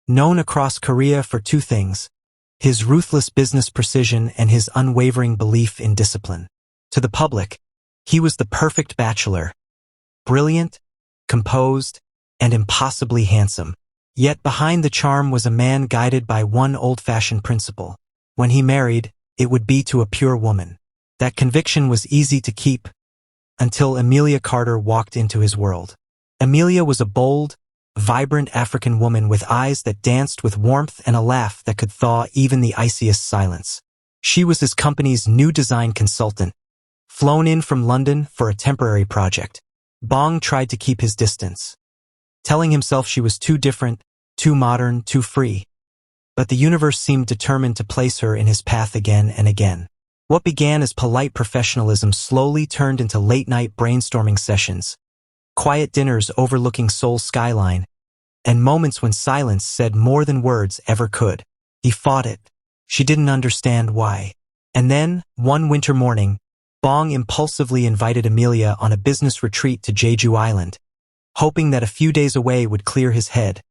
known across Korea for two things: his ruthless business precision and his unwavering belief in discipline. To the public, he was the perfect bachelor, brilliant, composed, and impossibly handsome. Yet behind the charm was a man guided by one old-fashioned principle. When he married, it would be to a pure woman. That conviction was easy to keep until Amelia Carter walked into his world. Amelia was a bold, vibrant African woman with eyes that danced with warmth and a laugh that could thaw even the iciest silence. She was his company's new design consultant, flown in from London for a temporary project. Bong tried to keep his distance, telling himself she was too different, too modern, too free. But the universe seemed determined to place her in his path again and again. What began as polite professionalism slowly turned into late-night brainstorming sessions, quiet dinners overlooking Seoul's skyline, and moments when silence said more than words ever could. He fought it. She didn't understand why. And then, one winter morning, Bong impulsively invited Amelia on a business retreat to Jeju Island, hoping that a few days away would clear his head,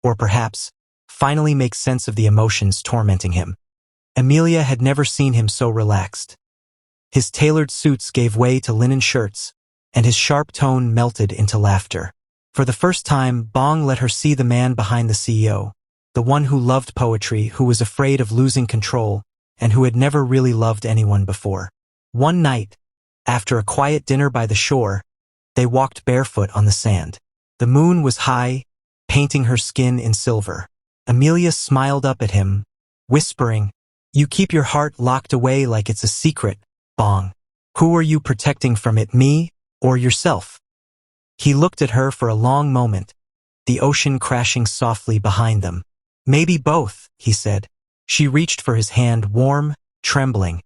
or perhaps finally make sense of the emotions tormenting him. Amelia had never seen him so relaxed. His tailored suits gave way to linen shirts, and his sharp tone melted into laughter. For the first time, Bong let her see the man behind the CEO, the one who loved poetry, who was afraid of losing control, and who had never really loved anyone before. One night, after a quiet dinner by the shore, they walked barefoot on the sand. The moon was high, painting her skin in silver. Amelia smiled up at him, whispering, "You keep your heart locked away like it's a secret, Bong. Who are you protecting from it, me or yourself?" He looked at her for a long moment, the ocean crashing softly behind them. "Maybe both," he said. She reached for his hand, warm, trembling.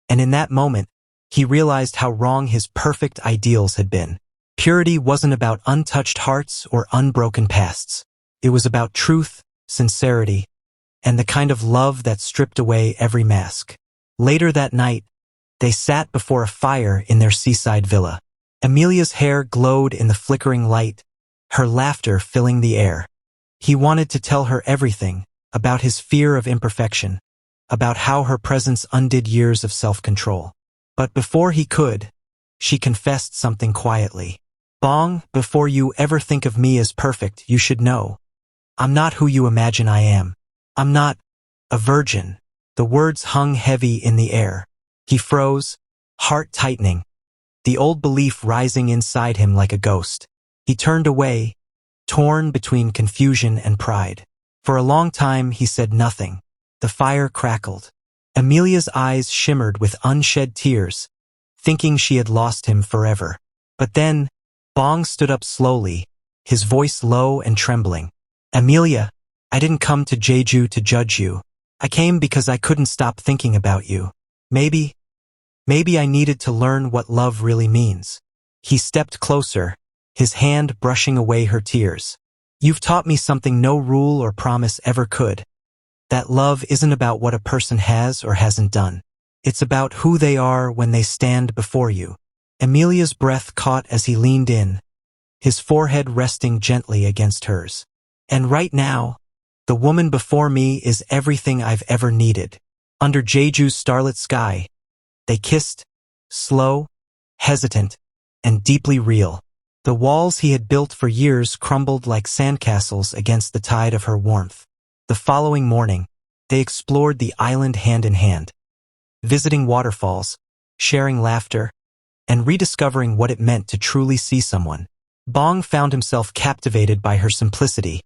And in that moment, he realized how wrong his perfect ideals had been. Purity wasn't about untouched hearts or unbroken pasts. It was about truth, sincerity, and the kind of love that stripped away every mask. Later that night, they sat before a fire in their seaside villa. Amelia's hair glowed in the flickering light, her laughter filling the air. He wanted to tell her everything, about his fear of imperfection, about how her presence undid years of self-control. But before he could, she confessed something quietly. "Bong, before you ever think of me as perfect, you should know, I'm not who you imagine I am. I'm not a virgin." The words hung heavy in the air. He froze, heart tightening, the old belief rising inside him like a ghost. He turned away, torn between confusion and pride. For a long time he said nothing. The fire crackled. Amelia's eyes shimmered with unshed tears, thinking she had lost him forever. But then, Bong stood up slowly, his voice low and trembling. "Amelia, I didn't come to Jeju to judge you. I came because I couldn't stop thinking about you. Maybe I needed to learn what love really means." He stepped closer, his hand brushing away her tears. "You've taught me something no rule or promise ever could. That love isn't about what a person has or hasn't done. It's about who they are when they stand before you." Amelia's breath caught as he leaned in, his forehead resting gently against hers. "And right now, the woman before me is everything I've ever needed." Under Jeju's starlit sky, they kissed, slow, hesitant, and deeply real. The walls he had built for years crumbled like sandcastles against the tide of her warmth. The following morning, they explored the island hand in hand, visiting waterfalls, sharing laughter, and rediscovering what it meant to truly see someone. Bong found himself captivated by her simplicity,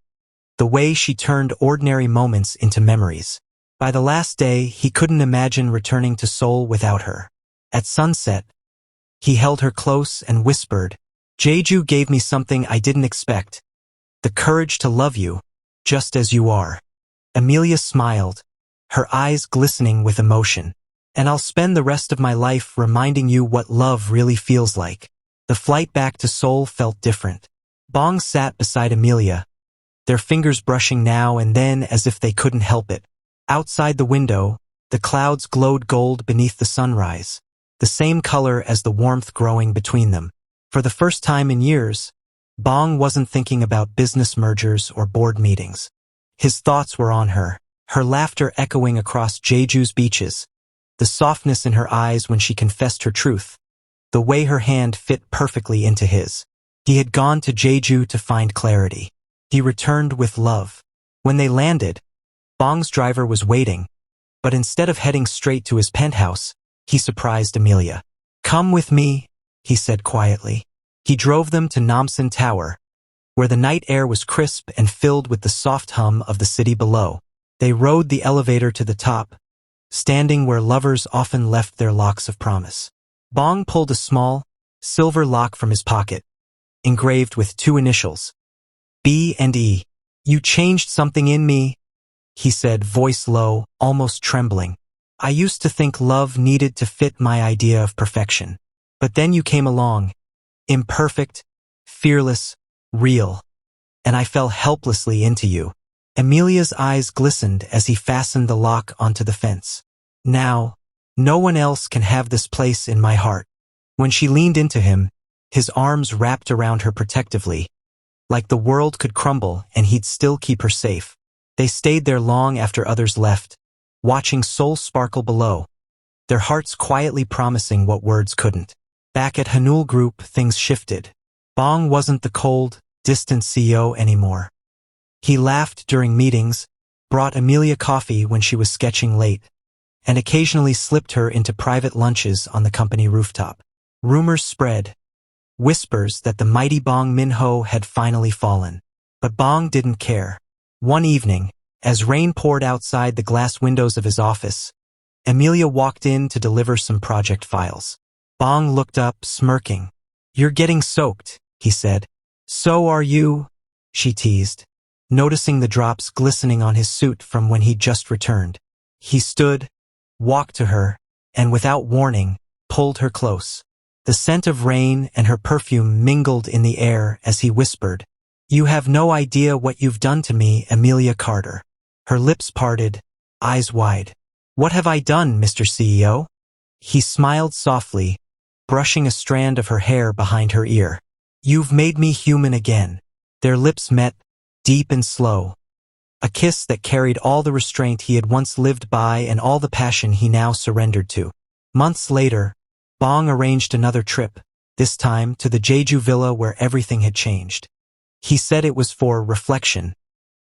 the way she turned ordinary moments into memories. By the last day, he couldn't imagine returning to Seoul without her. At sunset, he held her close and whispered, "Jeju gave me something I didn't expect, the courage to love you, just as you are." Amelia smiled, her eyes glistening with emotion. "And I'll spend the rest of my life reminding you what love really feels like." The flight back to Seoul felt different. Bong sat beside Amelia, their fingers brushing now and then as if they couldn't help it. Outside the window, the clouds glowed gold beneath the sunrise, the same color as the warmth growing between them. For the first time in years, Bong wasn't thinking about business mergers or board meetings. His thoughts were on her laughter echoing across Jeju's beaches, the softness in her eyes when she confessed her truth, the way her hand fit perfectly into his. He had gone to Jeju to find clarity. He returned with love. When they landed, Bong's driver was waiting, but instead of heading straight to his penthouse, he surprised Amelia. "Come with me," he said quietly. He drove them to Namsan Tower, where the night air was crisp and filled with the soft hum of the city below. They rode the elevator to the top, standing where lovers often left their locks of promise. Bong pulled a small, silver lock from his pocket, engraved with 2 initials, B and E. "You changed something in me," he said, voice low, almost trembling. "I used to think love needed to fit my idea of perfection. But then you came along, imperfect, fearless, real, and I fell helplessly into you." Amelia's eyes glistened as he fastened the lock onto the fence. "Now, no one else can have this place in my heart." When she leaned into him, his arms wrapped around her protectively, like the world could crumble and he'd still keep her safe. They stayed there long after others left, watching soul sparkle below, their hearts quietly promising what words couldn't. Back at Hanul Group, things shifted. Bong wasn't the cold, distant CEO anymore. He laughed during meetings, brought Amelia coffee when she was sketching late, and occasionally slipped her into private lunches on the company rooftop. Rumors spread, whispers that the mighty Bong Min-ho had finally fallen. But Bong didn't care. One evening, as rain poured outside the glass windows of his office, Amelia walked in to deliver some project files. Bong looked up, smirking. "You're getting soaked," he said. "So are you," she teased, noticing the drops glistening on his suit from when he'd just returned. He stood, walked to her, and without warning, pulled her close. The scent of rain and her perfume mingled in the air as he whispered, "You have no idea what you've done to me, Amelia Carter." Her lips parted, eyes wide. "What have I done, Mr. CEO?" He smiled softly, brushing a strand of her hair behind her ear. "You've made me human again." Their lips met, deep and slow. A kiss that carried all the restraint he had once lived by and all the passion he now surrendered to. Months later, Bong arranged another trip, this time to the Jeju villa where everything had changed. He said it was for reflection,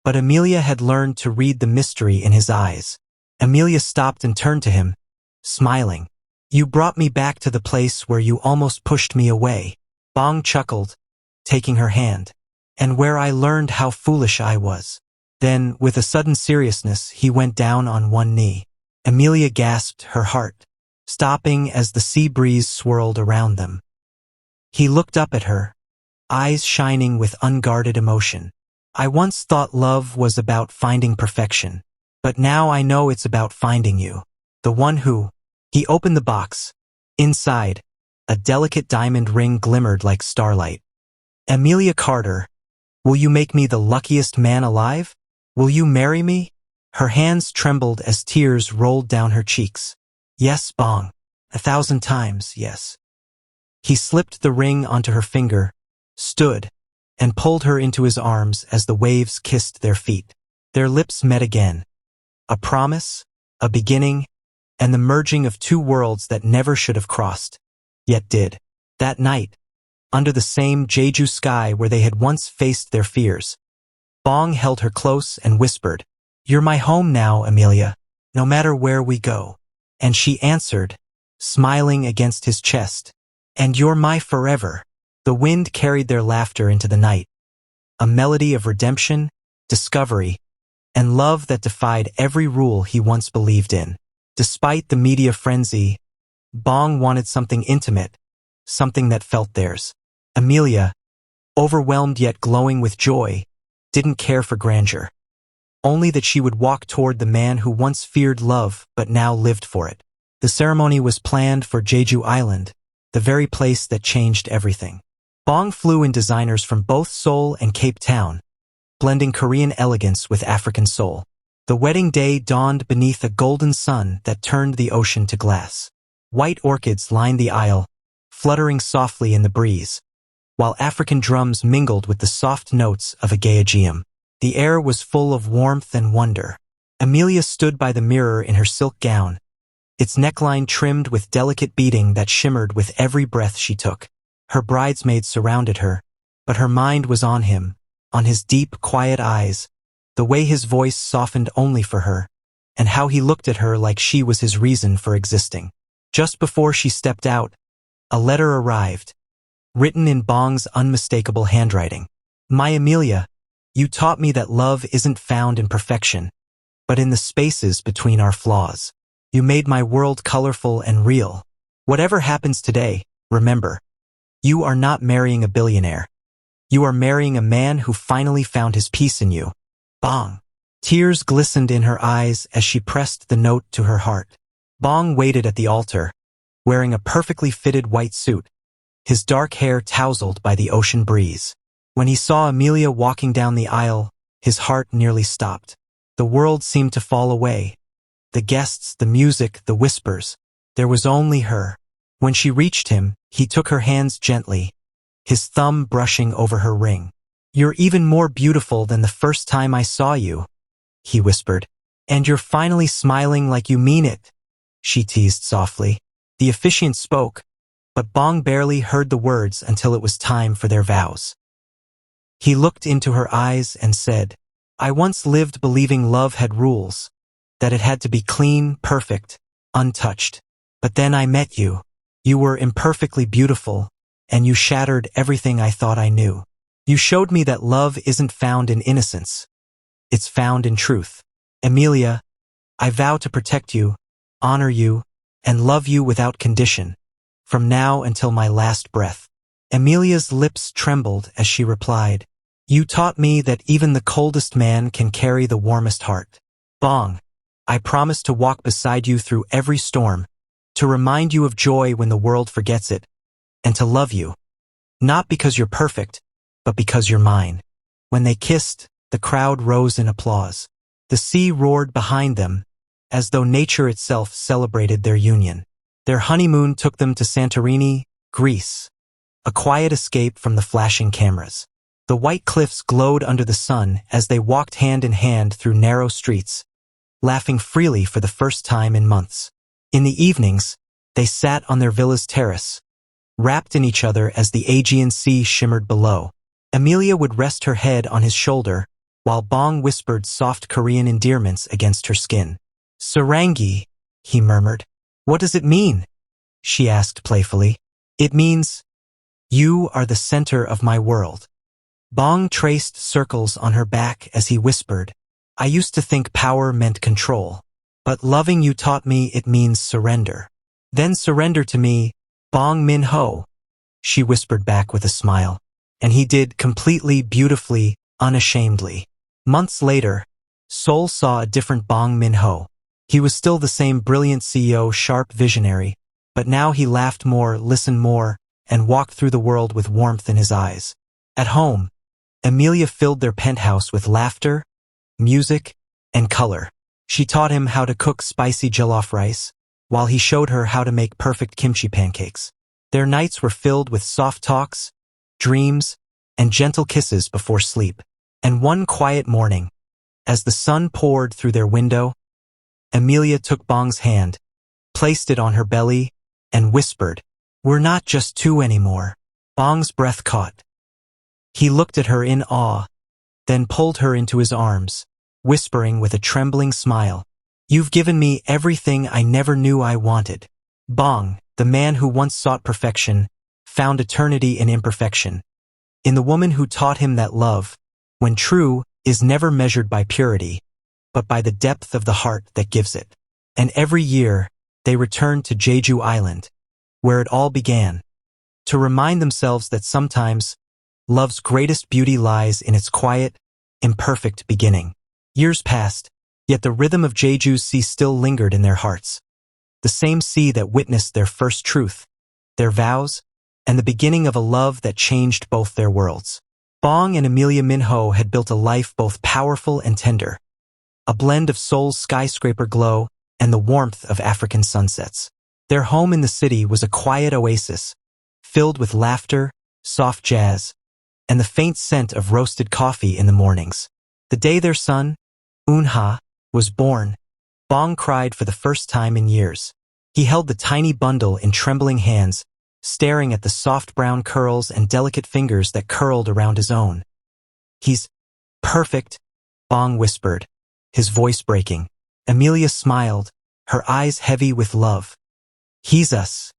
but Amelia had learned to read the mystery in his eyes. Amelia stopped and turned to him, smiling. "You brought me back to the place where you almost pushed me away." Bong chuckled, taking her hand. "And where I learned how foolish I was." Then, with a sudden seriousness, he went down on one knee. Amelia gasped, her heart stopping as the sea breeze swirled around them. He looked up at her, eyes shining with unguarded emotion. "I once thought love was about finding perfection, but now I know it's about finding you. The one who—" He opened the box. Inside, a delicate diamond ring glimmered like starlight. "Amelia Carter, will you make me the luckiest man alive? Will you marry me?" Her hands trembled as tears rolled down her cheeks. "Yes, Bong. 1,000 times, yes." He slipped the ring onto her finger, stood, and pulled her into his arms as the waves kissed their feet. Their lips met again. A promise, a beginning, and the merging of 2 worlds that never should have crossed, yet did. That night, under the same Jeju sky where they had once faced their fears, Bong held her close and whispered, "You're my home now, Amelia, no matter where we go." And she answered, smiling against his chest, "And you're my forever." The wind carried their laughter into the night, a melody of redemption, discovery, and love that defied every rule he once believed in. Despite the media frenzy, Bong wanted something intimate, something that felt theirs. Amelia, overwhelmed yet glowing with joy, didn't care for grandeur. Only that she would walk toward the man who once feared love but now lived for it. The ceremony was planned for Jeju Island, the very place that changed everything. Bong flew in designers from both Seoul and Cape Town, blending Korean elegance with African soul. The wedding day dawned beneath a golden sun that turned the ocean to glass. White orchids lined the aisle, fluttering softly in the breeze, while African drums mingled with the soft notes of a geogium. The air was full of warmth and wonder. Amelia stood by the mirror in her silk gown, its neckline trimmed with delicate beading that shimmered with every breath she took. Her bridesmaids surrounded her, but her mind was on him, on his deep, quiet eyes, the way his voice softened only for her, and how he looked at her like she was his reason for existing. Just before she stepped out, a letter arrived, written in Bong's unmistakable handwriting. My Amelia, you taught me that love isn't found in perfection, but in the spaces between our flaws. You made my world colorful and real. Whatever happens today, remember, you are not marrying a billionaire. You are marrying a man who finally found his peace in you. Bong. Tears glistened in her eyes as she pressed the note to her heart. Bong waited at the altar, wearing a perfectly fitted white suit, his dark hair tousled by the ocean breeze. When he saw Amelia walking down the aisle, his heart nearly stopped. The world seemed to fall away. The guests, the music, the whispers. There was only her. When she reached him, he took her hands gently, his thumb brushing over her ring. You're even more beautiful than the first time I saw you, he whispered. And you're finally smiling like you mean it, she teased softly. The officiant spoke, but Bong barely heard the words until it was time for their vows. He looked into her eyes and said, I once lived believing love had rules, that it had to be clean, perfect, untouched. But then I met you. You were imperfectly beautiful, and you shattered everything I thought I knew. You showed me that love isn't found in innocence. It's found in truth. Amelia, I vow to protect you, honor you, and love you without condition, from now until my last breath. Amelia's lips trembled as she replied, You taught me that even the coldest man can carry the warmest heart. Bong, I promise to walk beside you through every storm, to remind you of joy when the world forgets it, and to love you. Not because you're perfect, but because you're mine. When they kissed, the crowd rose in applause. The sea roared behind them, as though nature itself celebrated their union. Their honeymoon took them to Santorini, Greece, a quiet escape from the flashing cameras. The white cliffs glowed under the sun as they walked hand in hand through narrow streets, laughing freely for the first time in months. In the evenings, they sat on their villa's terrace, wrapped in each other as the Aegean Sea shimmered below. Amelia would rest her head on his shoulder, while Bong whispered soft Korean endearments against her skin. Sarangi, he murmured. What does it mean? She asked playfully. It means, you are the center of my world. Bong traced circles on her back as he whispered, I used to think power meant control, but loving you taught me it means surrender. Then surrender to me, Bong Min-ho, she whispered back with a smile. And he did, completely, beautifully, unashamedly. Months later, Seoul saw a different Bong Min-ho. He was still the same brilliant CEO, sharp visionary, but now he laughed more, listened more, and walked through the world with warmth in his eyes. At home, Amelia filled their penthouse with laughter, music, and color. She taught him how to cook spicy jollof rice, while he showed her how to make perfect kimchi pancakes. Their nights were filled with soft talks, dreams, and gentle kisses before sleep. And one quiet morning, as the sun poured through their window, Amelia took Bong's hand, placed it on her belly, and whispered, We're not just two anymore. Bong's breath caught. He looked at her in awe, then pulled her into his arms, whispering with a trembling smile, You've given me everything I never knew I wanted. Bong, the man who once sought perfection, found eternity in imperfection, in the woman who taught him that love, when true, is never measured by purity, but by the depth of the heart that gives it. And every year, they returned to Jeju Island, where it all began, to remind themselves that sometimes, love's greatest beauty lies in its quiet, imperfect beginning. Years passed, yet the rhythm of Jeju's sea still lingered in their hearts. The same sea that witnessed their first truth, their vows, and the beginning of a love that changed both their worlds. Bong and Amelia Min-ho had built a life both powerful and tender, a blend of Seoul's skyscraper glow and the warmth of African sunsets. Their home in the city was a quiet oasis, filled with laughter, soft jazz, and the faint scent of roasted coffee in the mornings. The day their son, Unha, was born, Bong cried for the first time in years. He held the tiny bundle in trembling hands, staring at the soft brown curls and delicate fingers that curled around his own. "He's perfect," Bong whispered, his voice breaking. Amelia smiled, her eyes heavy with love. "He's us.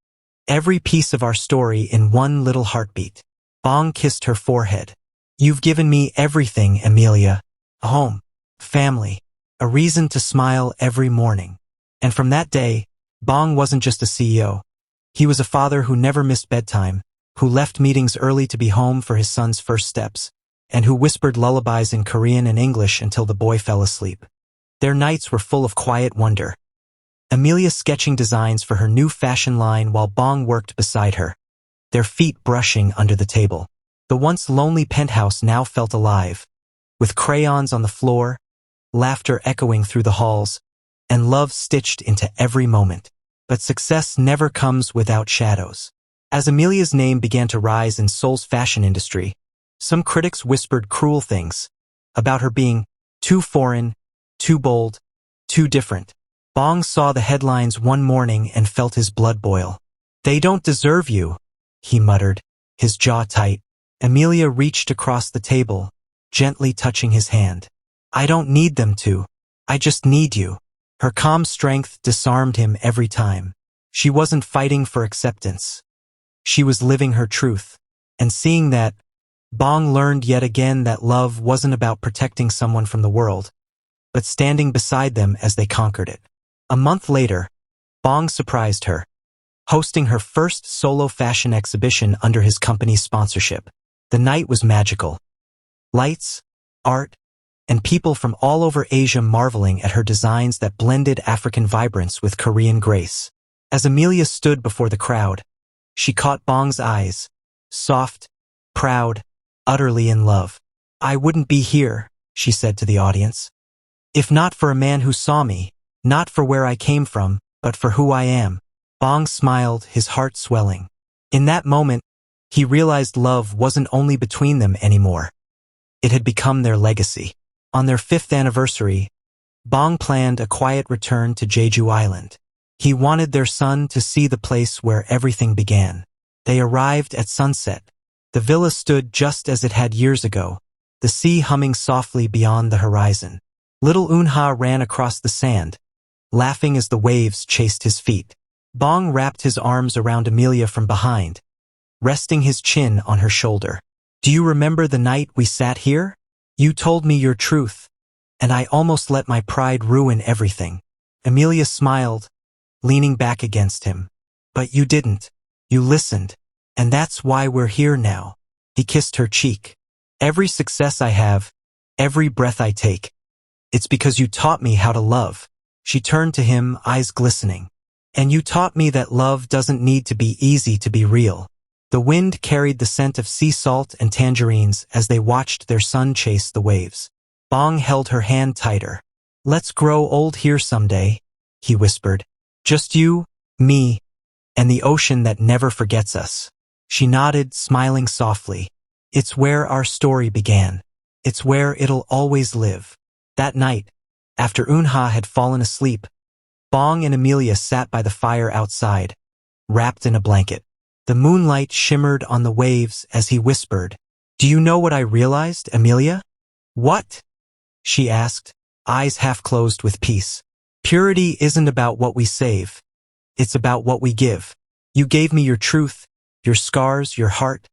Every piece of our story in one little heartbeat." Bong kissed her forehead. "You've given me everything, Amelia. A home, family, a reason to smile every morning." And from that day, Bong wasn't just a CEO. He was a father who never missed bedtime, who left meetings early to be home for his son's first steps, and who whispered lullabies in Korean and English until the boy fell asleep. Their nights were full of quiet wonder. Amelia sketching designs for her new fashion line while Bong worked beside her, their feet brushing under the table. The once lonely penthouse now felt alive, with crayons on the floor, laughter echoing through the halls, and love stitched into every moment. But success never comes without shadows. As Amelia's name began to rise in Seoul's fashion industry, some critics whispered cruel things about her being too foreign, too bold, too different. Bong saw the headlines one morning and felt his blood boil. "They don't deserve you," he muttered, his jaw tight. Amelia reached across the table, gently touching his hand. "I don't need them to. I just need you." Her calm strength disarmed him every time. She wasn't fighting for acceptance. She was living her truth. And seeing that, Bong learned yet again that love wasn't about protecting someone from the world, but standing beside them as they conquered it. A month later, Bong surprised her, hosting her first solo fashion exhibition under his company's sponsorship. The night was magical. Lights, art, and people from all over Asia marveling at her designs that blended African vibrance with Korean grace. As Amelia stood before the crowd, she caught Bong's eyes, soft, proud, utterly in love. "I wouldn't be here," she said to the audience, "if not for a man who saw me, not for where I came from, but for who I am." Bong smiled, his heart swelling. In that moment, he realized love wasn't only between them anymore. It had become their legacy. On their 5th anniversary, Bong planned a quiet return to Jeju Island. He wanted their son to see the place where everything began. They arrived at sunset. The villa stood just as it had years ago, the sea humming softly beyond the horizon. Little Unha ran across the sand, laughing as the waves chased his feet. Bong wrapped his arms around Amelia from behind, resting his chin on her shoulder. "Do you remember the night we sat here? You told me your truth, and I almost let my pride ruin everything." Amelia smiled, leaning back against him. "But you didn't. You listened, and that's why we're here now." He kissed her cheek. "Every success I have, every breath I take, it's because you taught me how to love." She turned to him, eyes glistening. "And you taught me that love doesn't need to be easy to be real." The wind carried the scent of sea salt and tangerines as they watched their son chase the waves. Bong held her hand tighter. "Let's grow old here someday," he whispered. "Just you, me, and the ocean that never forgets us." She nodded, smiling softly. "It's where our story began. It's where it'll always live." That night, after Unha had fallen asleep, Bong and Amelia sat by the fire outside, wrapped in a blanket. The moonlight shimmered on the waves as he whispered, "Do you know what I realized, Amelia?" "What?" she asked, eyes half closed with peace. "Purity isn't about what we save. It's about what we give. You gave me your truth, your scars, your heart,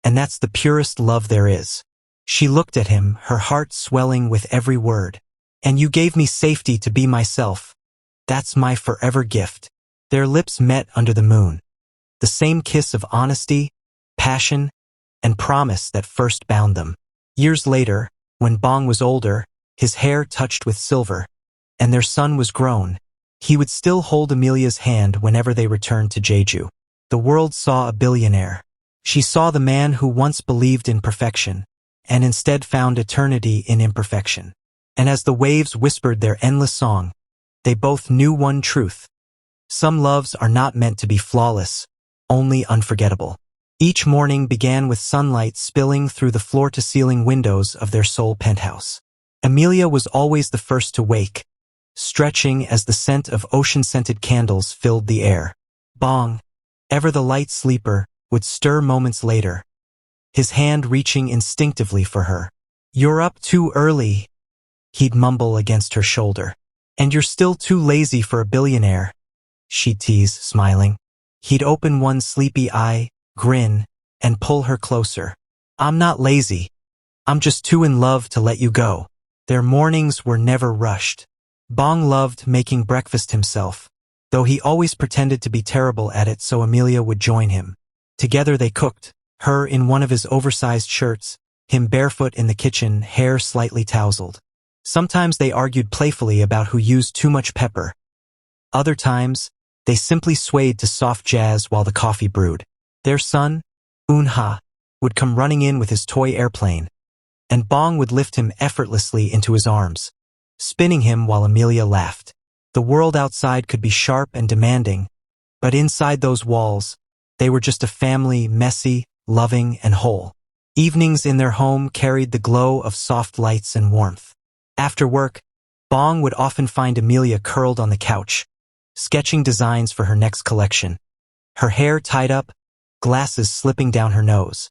and that's the purest love there is." She looked at him, her heart swelling with every word. "And you gave me safety to be myself. That's my forever gift." Their lips met under the moon. The same kiss of honesty, passion, and promise that first bound them. Years later, when Bong was older, his hair touched with silver, and their son was grown, he would still hold Amelia's hand whenever they returned to Jeju. The world saw a billionaire. She saw the man who once believed in perfection, and instead found eternity in imperfection. And as the waves whispered their endless song, they both knew one truth. Some loves are not meant to be flawless, only unforgettable. Each morning began with sunlight spilling through the floor-to-ceiling windows of their Seoul penthouse. Amelia was always the first to wake, stretching as the scent of ocean-scented candles filled the air. Bong, ever the light sleeper, would stir moments later, his hand reaching instinctively for her. "You're up too early," he'd mumble against her shoulder. "And you're still too lazy for a billionaire," she'd tease, smiling. He'd open one sleepy eye, grin, and pull her closer. "I'm not lazy. I'm just too in love to let you go." Their mornings were never rushed. Bong loved making breakfast himself, though he always pretended to be terrible at it so Amelia would join him. Together they cooked, her in one of his oversized shirts, him barefoot in the kitchen, hair slightly tousled. Sometimes they argued playfully about who used too much pepper. Other times, they simply swayed to soft jazz while the coffee brewed. Their son, Unha, would come running in with his toy airplane, and Bong would lift him effortlessly into his arms, spinning him while Amelia laughed. The world outside could be sharp and demanding, but inside those walls, they were just a family, messy, loving, and whole. Evenings in their home carried the glow of soft lights and warmth. After work, Bong would often find Amelia curled on the couch, sketching designs for her next collection. Her hair tied up, glasses slipping down her nose.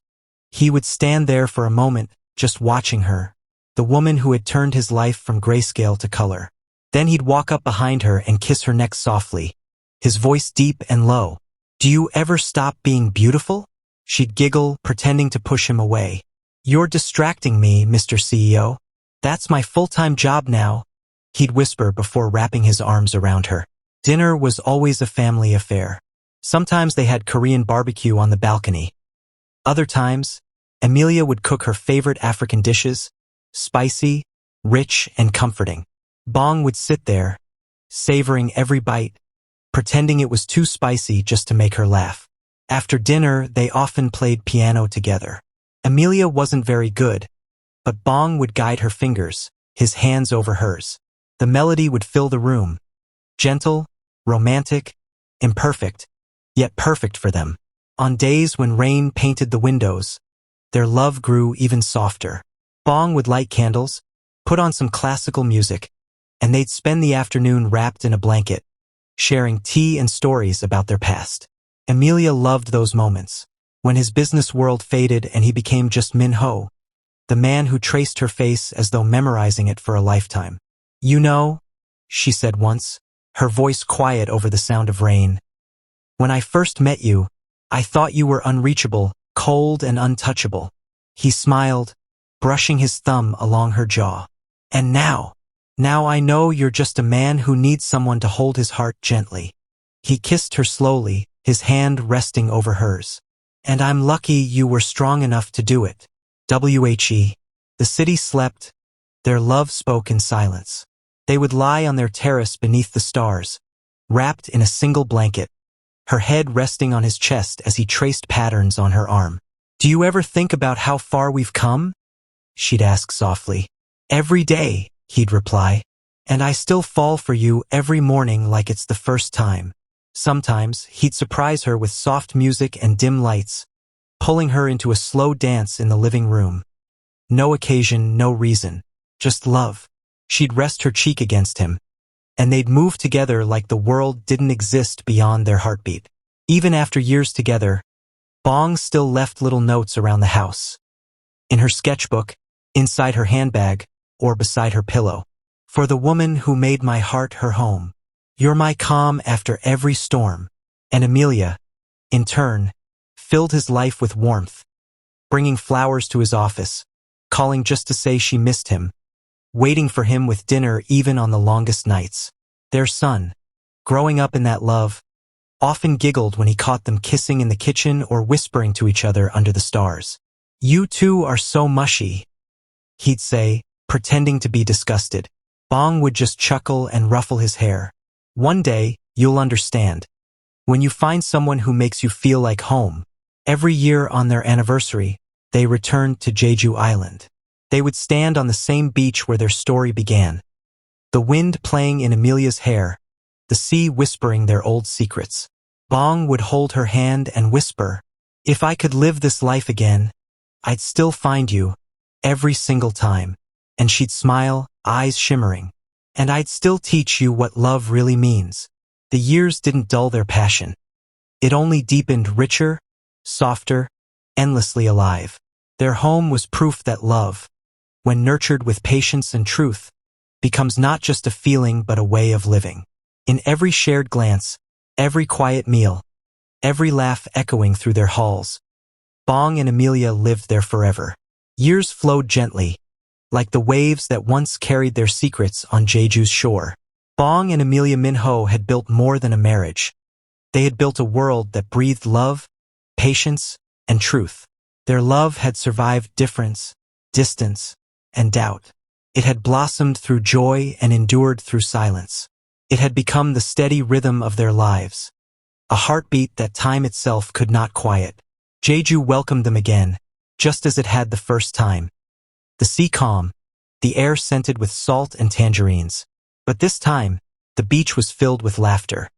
He would stand there for a moment, just watching her, the woman who had turned his life from grayscale to color. Then he'd walk up behind her and kiss her neck softly, his voice deep and low. "Do you ever stop being beautiful?" She'd giggle, pretending to push him away. "You're distracting me, Mr. CEO. That's my full-time job now," he'd whisper before wrapping his arms around her. Dinner was always a family affair. Sometimes they had Korean barbecue on the balcony. Other times, Amelia would cook her favorite African dishes, spicy, rich, and comforting. Bong would sit there, savoring every bite, pretending it was too spicy just to make her laugh. After dinner, they often played piano together. Amelia wasn't very good, but Bong would guide her fingers, his hands over hers. The melody would fill the room, gentle, romantic, imperfect, yet perfect for them. On days when rain painted the windows, their love grew even softer. Bong would light candles, put on some classical music, and they'd spend the afternoon wrapped in a blanket, sharing tea and stories about their past. Amelia loved those moments, when his business world faded and he became just Min-ho, the man who traced her face as though memorizing it for a lifetime. "You know," she said once, her voice quiet over the sound of rain, "when I first met you, I thought you were unreachable, cold and untouchable." He smiled, brushing his thumb along her jaw. "And now I know you're just a man who needs someone to hold his heart gently." He kissed her slowly, his hand resting over hers. "And I'm lucky you were strong enough to do it." The city slept, their love spoke in silence. They would lie on their terrace beneath the stars, wrapped in a single blanket, her head resting on his chest as he traced patterns on her arm. "Do you ever think about how far we've come?" she'd ask softly. "Every day," he'd reply. "And I still fall for you every morning like it's the first time." Sometimes, he'd surprise her with soft music and dim lights, pulling her into a slow dance in the living room. No occasion, no reason, just love. She'd rest her cheek against him, and they'd move together like the world didn't exist beyond their heartbeat. Even after years together, Bong still left little notes around the house. In her sketchbook, inside her handbag, or beside her pillow. "For the woman who made my heart her home. You're my calm after every storm." And Amelia, in turn, filled his life with warmth, bringing flowers to his office, calling just to say she missed him, waiting for him with dinner even on the longest nights. Their son, growing up in that love, often giggled when he caught them kissing in the kitchen or whispering to each other under the stars. "You two are so mushy," he'd say, pretending to be disgusted. Bong would just chuckle and ruffle his hair. "One day, you'll understand. When you find someone who makes you feel like home." Every year on their anniversary, they returned to Jeju Island. They would stand on the same beach where their story began, the wind playing in Amelia's hair, the sea whispering their old secrets. Bong would hold her hand and whisper, "If I could live this life again, I'd still find you, every single time." and she'd smile, eyes shimmering. And I'd still teach you what love really means. The years didn't dull their passion. It only deepened, richer, softer, endlessly alive. Their home was proof that love, when nurtured with patience and truth, becomes not just a feeling but a way of living. In every shared glance, every quiet meal, every laugh echoing through their halls, Bong and Amelia lived there forever. Years flowed gently, like the waves that once carried their secrets on Jeju's shore. Bong and Amelia Minho had built more than a marriage. They had built a world that breathed love, patience, and truth. Their love had survived difference, distance, and doubt. It had blossomed through joy and endured through silence. It had become the steady rhythm of their lives, a heartbeat that time itself could not quiet. Jeju welcomed them again, just as it had the first time. The sea calm, the air scented with salt and tangerines. But this time, the beach was filled with laughter.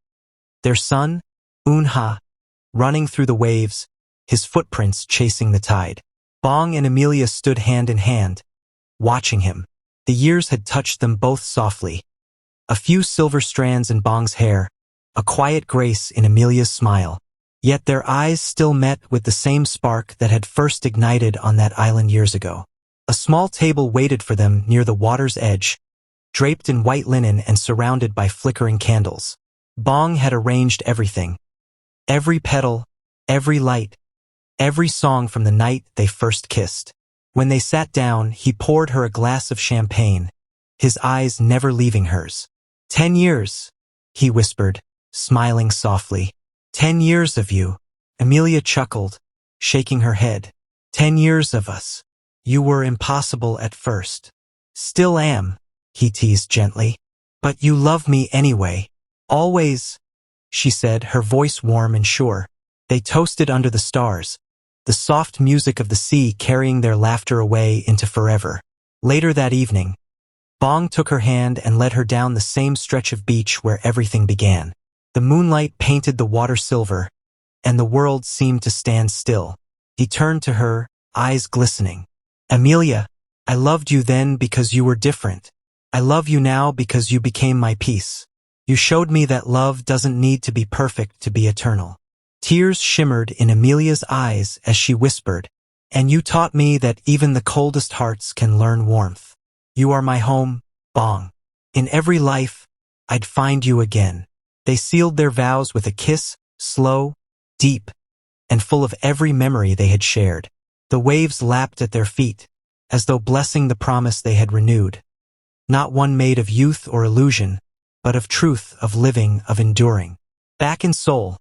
Their son, Unha, running through the waves, his footprints chasing the tide. Bong and Amelia stood hand in hand, watching him. The years had touched them both softly. A few silver strands in Bong's hair, a quiet grace in Amelia's smile. Yet their eyes still met with the same spark that had first ignited on that island years ago. A small table waited for them near the water's edge, draped in white linen and surrounded by flickering candles. Bong had arranged everything. Every petal, every light, every song from the night they first kissed. When they sat down, he poured her a glass of champagne, his eyes never leaving hers. 10 years, he whispered, smiling softly. 10 years of you. Amelia chuckled, shaking her head. 10 years of us. You were impossible at first. Still am, he teased gently. But you love me anyway. Always, she said, her voice warm and sure. They toasted under the stars, the soft music of the sea carrying their laughter away into forever. Later that evening, Bong took her hand and led her down the same stretch of beach where everything began. The moonlight painted the water silver, and the world seemed to stand still. He turned to her, eyes glistening. Amelia, I loved you then because you were different. I love you now because you became my peace. You showed me that love doesn't need to be perfect to be eternal. Tears shimmered in Amelia's eyes as she whispered, and you taught me that even the coldest hearts can learn warmth. You are my home, Bong. In every life, I'd find you again. They sealed their vows with a kiss, slow, deep, and full of every memory they had shared. The waves lapped at their feet, as though blessing the promise they had renewed. Not one made of youth or illusion, but of truth, of living, of enduring. Back in Seoul,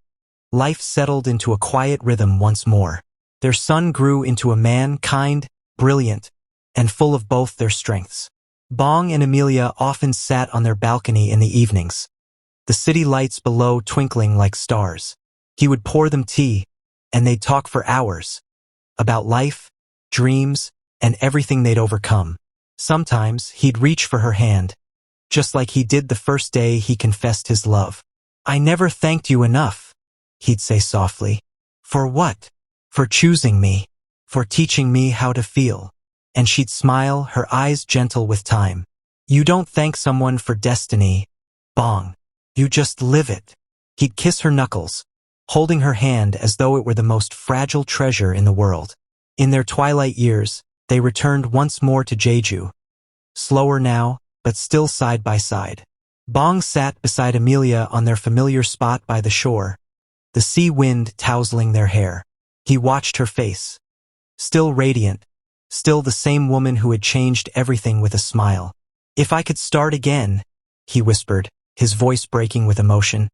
life settled into a quiet rhythm once more. Their son grew into a man kind, brilliant, and full of both their strengths. Bong and Amelia often sat on their balcony in the evenings, the city lights below twinkling like stars. He would pour them tea, and they'd talk for hours, about life, dreams, and everything they'd overcome. Sometimes he'd reach for her hand, just like he did the first day he confessed his love. I never thanked you enough, he'd say softly. For what? For choosing me, for teaching me how to feel. And she'd smile, her eyes gentle with time. You don't thank someone for destiny, Bong. You just live it. He'd kiss her knuckles, holding her hand as though it were the most fragile treasure in the world. In their twilight years, they returned once more to Jeju. Slower now, but still side by side. Bong sat beside Amelia on their familiar spot by the shore, the sea wind tousling their hair. He watched her face. Still radiant, still the same woman who had changed everything with a smile. If I could start again, he whispered, his voice breaking with emotion,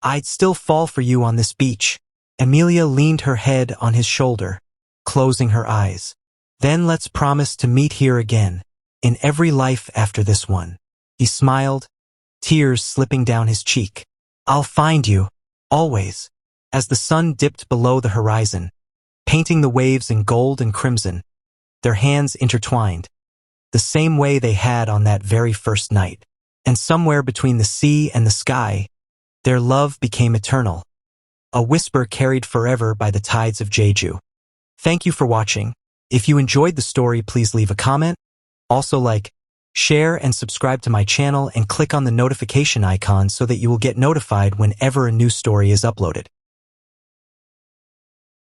I'd still fall for you on this beach. Amelia leaned her head on his shoulder, closing her eyes. Then let's promise to meet here again, in every life after this one. He smiled, tears slipping down his cheek. I'll find you, always. As the sun dipped below the horizon, painting the waves in gold and crimson, their hands intertwined, the same way they had on that very first night. And somewhere between the sea and the sky, their love became eternal, a whisper carried forever by the tides of Jeju. Thank you for watching. If you enjoyed the story, please leave a comment. Also like, share and subscribe to my channel and click on the notification icon so that you will get notified whenever a new story is uploaded.